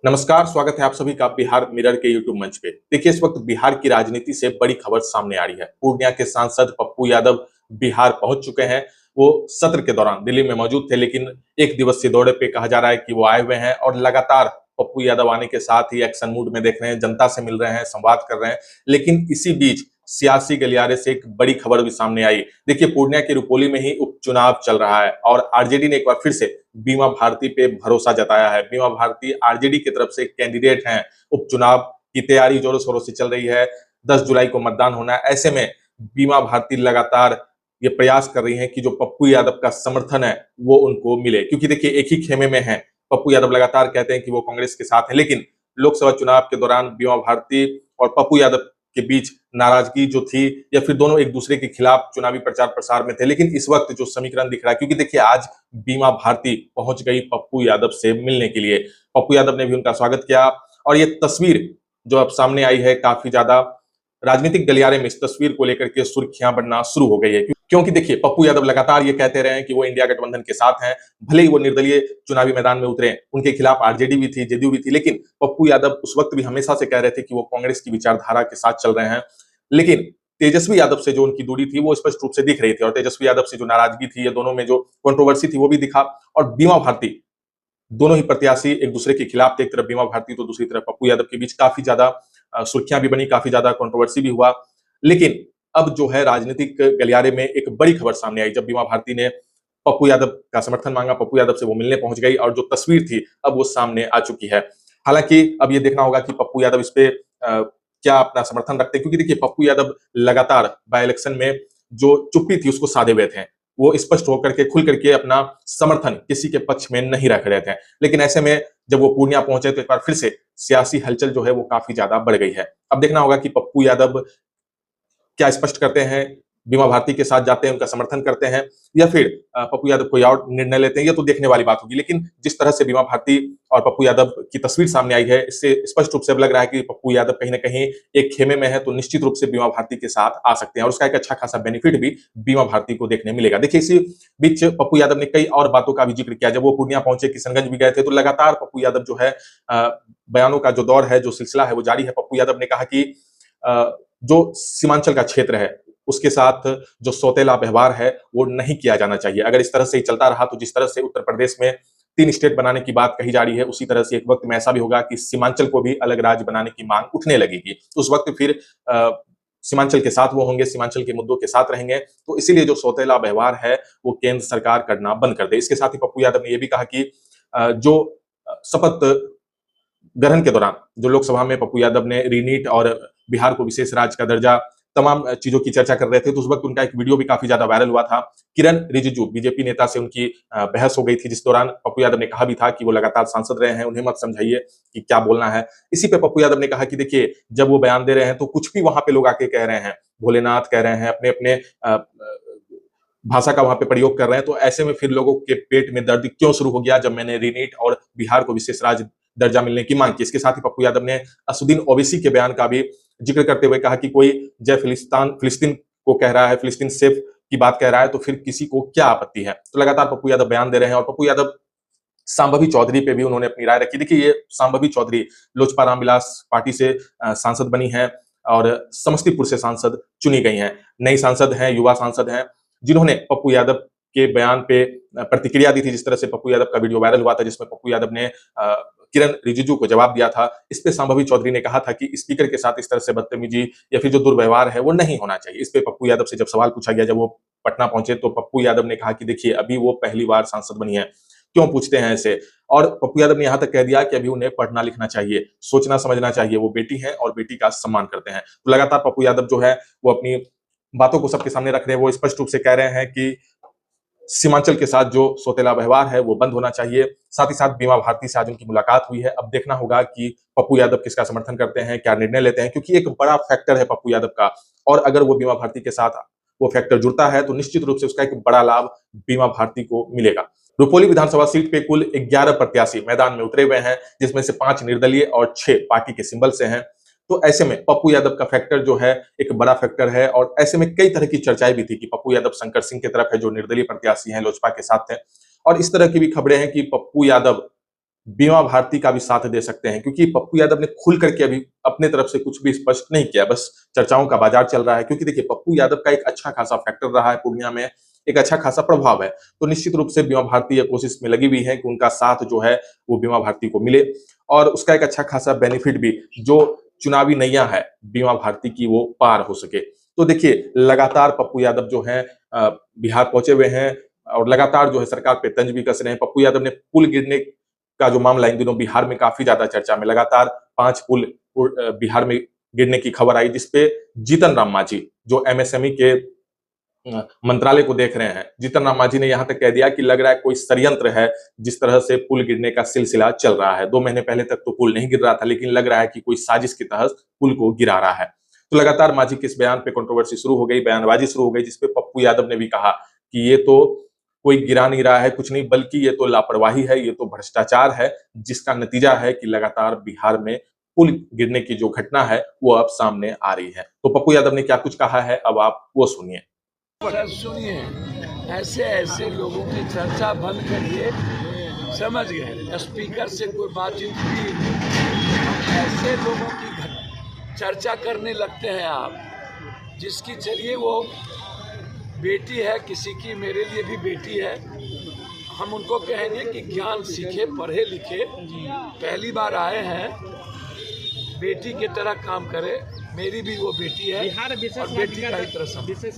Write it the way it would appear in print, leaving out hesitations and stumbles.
नमस्कार, स्वागत है आप सभी का बिहार मिरर के यूट्यूब मंच पे। देखिए, इस वक्त बिहार की राजनीति से बड़ी खबर सामने आ रही है। पूर्णिया के सांसद पप्पू यादव बिहार पहुंच चुके हैं। वो सत्र के दौरान दिल्ली में मौजूद थे, लेकिन एक दिवसीय दौरे पे कहा जा रहा है कि वो आए हुए हैं और लगातार पप्पू यादव आने के साथ ही एक्शन मूड में देख रहे हैं, जनता से मिल रहे हैं, संवाद कर रहे हैं। लेकिन इसी बीच सियासी गलियारे से एक बड़ी खबर भी सामने आई। देखिए, पूर्णिया के रुपोली में ही उपचुनाव चल रहा है और आरजेडी ने एक बार फिर से बीमा भारती पे भरोसा जताया है। बीमा भारती आरजेडी की तरफ से कैंडिडेट हैं। उपचुनाव की तैयारी जोरों शोरों से चल रही है। 10 जुलाई को मतदान होना है। ऐसे में बीमा भारती लगातार ये प्रयास कर रही है कि जो पप्पू यादव का समर्थन है वो उनको मिले, क्योंकि देखिए एक ही खेमे में है। पप्पू यादव लगातार कहते हैं कि वो कांग्रेस के साथ है, लेकिन लोकसभा चुनाव के दौरान बीमा भारती और पप्पू यादव के बीच नाराजगी जो थी, या फिर दोनों एक दूसरे के खिलाफ चुनावी प्रचार प्रसार में थे। लेकिन इस वक्त जो समीकरण दिख रहा है, क्योंकि देखिए आज बीमा भारती पहुंच गई पप्पू यादव से मिलने के लिए। पप्पू यादव ने भी उनका स्वागत किया और ये तस्वीर जो अब सामने आई है, काफी ज्यादा राजनीतिक गलियारे में इस तस्वीर को लेकर के सुर्खियां बढ़ना शुरू हो गई है। क्योंकि देखिए पप्पू यादव लगातार ये कहते रहे हैं कि वो इंडिया गठबंधन के साथ हैं। भले ही वो निर्दलीय चुनावी मैदान में उतरे, उनके खिलाफ आरजेडी भी थी, जेडीयू भी थी, लेकिन पप्पू यादव उस वक्त भी हमेशा से कह रहे थे कि वो कांग्रेस की विचारधारा के साथ चल रहे हैं। लेकिन तेजस्वी यादव से जो उनकी दूरी थी वो स्पष्ट रूप से दिख रही थी, और तेजस्वी यादव से जो नाराजगी थी, ये दोनों में जो कंट्रोवर्सी थी वो भी दिखा। और बीमा भारती, दोनों ही प्रत्याशी एक दूसरे के खिलाफ थे। एक तरफ बीमा भारती तो दूसरी तरफ पप्पू यादव के बीच काफी ज्यादा सुर्खियां भी बनी, काफी ज्यादा कंट्रोवर्सी भी हुआ। लेकिन अब जो है राजनीतिक गलियारे में एक बड़ी खबर सामने आई, जब बीमा भारती ने पप्पू यादव का समर्थन मांगा, पप्पू यादव से वो मिलने पहुंच गई और जो तस्वीर थी अब वो सामने आ चुकी है। हालांकि अब ये देखना होगा कि पप्पू यादव इस पे क्या अपना समर्थन रखते हैं, क्योंकि देखिए पप्पू यादव लगातार बाय इलेक्शन में जो चुप्पी थी उसको साधे हुए थे। वो स्पष्ट होकर के खुल करके अपना समर्थन किसी के पक्ष में नहीं रख रहे थे। लेकिन ऐसे में जब वो पूर्णिया पहुंचे तो एक बार फिर से सियासी हलचल जो है वो काफी ज्यादा बढ़ गई है। अब देखना होगा कि पप्पू यादव क्या स्पष्ट करते हैं, बीमा भारती के साथ जाते हैं, उनका समर्थन करते हैं, या फिर पप्पू यादव कोई और निर्णय लेते हैं। ये तो देखने वाली बात होगी। लेकिन जिस तरह से बीमा भारती और पप्पू यादव की तस्वीर सामने आई है, इससे स्पष्ट रूप से अब लग रहा है कि पप्पू यादव कहीं ना कहीं एक खेमे में है, तो निश्चित रूप से बीमा भारती के साथ आ सकते हैं और उसका एक अच्छा खासा बेनिफिट भी बीमा भारती को देखने मिलेगा। देखिए, इसी बीच पप्पू यादव ने कई और बातों का भी जिक्र किया। जब वो पूर्णिया पहुंचे, किशनगंज भी गए थे, तो लगातार पप्पू यादव जो है बयानों का जो दौर है, जो सिलसिला है वो जारी है। पप्पू यादव ने कहा कि जो सीमांचल का क्षेत्र है उसके साथ जो सौतेला व्यवहार है वो नहीं किया जाना चाहिए। अगर इस तरह से ही चलता रहा तो जिस तरह से उत्तर प्रदेश में 3 स्टेट बनाने की बात कही जा रही है, उसी तरह से एक वक्त में ऐसा भी होगा कि सीमांचल को भी अलग राज्य बनाने की मांग उठने लगेगी। तो उस वक्त फिर सीमांचल के साथ वो होंगे, सीमांचल के मुद्दों के साथ रहेंगे। तो इसीलिए जो सौतेला व्यवहार है वो केंद्र सरकार करना बंद कर दे। इसके साथ ही पप्पू यादव ने यह भी कहा कि जो शपथ ग्रहण के दौरान जो लोकसभा में पप्पू यादव ने रीनीट और बिहार को विशेष राज्य का दर्जा, तमाम चीजों की चर्चा कर रहे थे, तो उस वक्त उनका एक वीडियो भी काफी ज्यादा वायरल हुआ था। किरण रिजिजू बीजेपी नेता से उनकी बहस हो गई थी, जिस दौरान पप्पू यादव ने कहा भी था कि वो लगातार सांसद रहे हैं, उन्हें मत समझाइए कि क्या बोलना है। इसी पे पप्पू यादव ने कहा कि देखिए जब वो बयान दे रहे हैं तो कुछ भी वहां पे लोग आके कह रहे हैं, भोलेनाथ कह रहे हैं, अपने अपने भाषा का वहां पे प्रयोग कर रहे हैं। तो ऐसे में फिर लोगों के पेट में दर्द क्यों शुरू हो गया जब मैंने रीनीट और बिहार को विशेष राज्य दर्जा मिलने की मांग की। इसके साथ ही पप्पू यादव ने असुद्दीन ओवैसी के बयान का भी जिक्र करते हुए कहा कि कोई जय फिलिस्तीन को कह रहा है, फिलिस्तीन सेफ की बात कह रहा है, तो फिर किसी को क्या आपत्ति है। तो लगातार पप्पू यादव बयान दे रहे हैं। और पप्पू यादव सांभवी चौधरी पे भी उन्होंने अपनी राय रखी। देखिए, ये सांभवी चौधरी लोजपा रामविलास पार्टी से सांसद बनी है और समस्तीपुर से सांसद चुनी गई हैं। नई सांसद हैं, युवा सांसद हैं, जिन्होंने पप्पू यादव के बयान पे प्रतिक्रिया दी थी। जिस तरह से पप्पू यादव का वीडियो वायरल हुआ था, जिसमें पप्पू यादव ने किरण रिजिजू को जवाब दिया था, इस पे सांभवी चौधरी ने कहा था कि स्पीकर के साथ इस तरह से बदतमीजी या फिर जो दुर्व्यवहार है वो नहीं होना चाहिए। इस पे पप्पू यादव से जब सवाल पूछा गया, जब वो पटना पहुंचे, तो पप्पू यादव ने कहा कि देखिए अभी वो पहली बार सांसद बनी है, क्यों पूछते हैं ऐसे। और पप्पू यादव ने यहां तक कह दिया कि अभी उन्हें पढ़ना लिखना चाहिए, सोचना समझना चाहिए, वो बेटी है और बेटी का सम्मान करते हैं। तो लगातार पप्पू यादव जो है वो अपनी बातों को सबके सामने रख रहे हैं। वो स्पष्ट रूप से कह रहे हैं कि सीमांचल के साथ जो सौतेला व्यवहार है वो बंद होना चाहिए। साथ ही साथ बीमा भारती से आज उनकी मुलाकात हुई है। अब देखना होगा कि पप्पू यादव किसका समर्थन करते हैं, क्या निर्णय लेते हैं, क्योंकि एक बड़ा फैक्टर है पप्पू यादव का। और अगर वो बीमा भारती के साथ वो फैक्टर जुड़ता है तो निश्चित रूप से उसका एक बड़ा लाभ बीमा भारती को मिलेगा। रुपौली विधानसभा सीट पे कुल 11 प्रत्याशी मैदान में उतरे हुए हैं, जिसमें से 5 निर्दलीय और 6 पार्टी के सिंबल से हैं। तो ऐसे में पप्पू यादव का फैक्टर जो है एक बड़ा फैक्टर है। और ऐसे में कई तरह की चर्चाएं भी थी कि पप्पू यादव शंकर सिंह की तरफ है, जो निर्दलीय प्रत्याशी हैं, लोजपा के साथ हैं। और इस तरह की भी खबरें हैं कि पप्पू यादव बीमा भारती का भी साथ दे सकते हैं, क्योंकि पप्पू यादव ने खुल करके अभी अपने तरफ से कुछ भी स्पष्ट नहीं किया, बस चर्चाओं का बाजार चल रहा है। क्योंकि देखिए, पप्पू यादव का एक अच्छा खासा फैक्टर रहा है पूर्णिया में, एक अच्छा खासा प्रभाव है, तो निश्चित रूप से बीमा भारती ये कोशिश में लगी हुई है कि उनका साथ जो है वो बीमा भारती को मिले, और उसका एक अच्छा खासा बेनिफिट भी जो चुनावी नैया है बीमा भारती की वो पार हो सके। तो देखिए, लगातार पप्पू यादव जो है बिहार पहुंचे हुए हैं, और लगातार जो है सरकार पे तंज भी कस रहे हैं। पप्पू यादव ने पुल गिरने का जो मामला इन दिनों बिहार में काफी ज्यादा चर्चा में, लगातार 5 पुल बिहार में गिरने की खबर आई, जिसपे जीतन राम मांझी जो एमएसएमई के मंत्रालय को देख रहे हैं, जीतन राम मांझी ने यहां तक कह दिया कि लग रहा है कोई षड्यंत्र है, जिस तरह से पुल गिरने का सिलसिला चल रहा है। 2 महीने पहले तक तो पुल नहीं गिर रहा था, लेकिन लग रहा है कि कोई साजिश के तहत पुल को गिरा रहा है। तो लगातार मांझी के इस बयान पे कंट्रोवर्सी शुरू हो गई, बयानबाजी शुरू हो गई, जिसपे पप्पू यादव ने भी कहा कि ये तो कोई गिरा नहीं रहा है, कुछ नहीं, बल्कि ये तो लापरवाही है, ये तो भ्रष्टाचार है, जिसका नतीजा है कि लगातार बिहार में पुल गिरने की जो घटना है वो अब सामने आ रही है। तो पप्पू यादव ने क्या कुछ कहा है, अब आप वो सुनिए। सर सुनिए, ऐसे ऐसे लोगों की चर्चा बंद करिए, समझ गए? स्पीकर से कोई बातचीत हुई, ऐसे लोगों की चर्चा करने लगते हैं आप, जिसकी चलिए वो बेटी है किसी की, मेरे लिए भी बेटी है, हम उनको कहेंगे कि ज्ञान सीखे, पढ़े लिखे, पहली बार आए हैं, बेटी की तरह काम करे। मेरी भी वो बेटी है और बेटी का ही तरह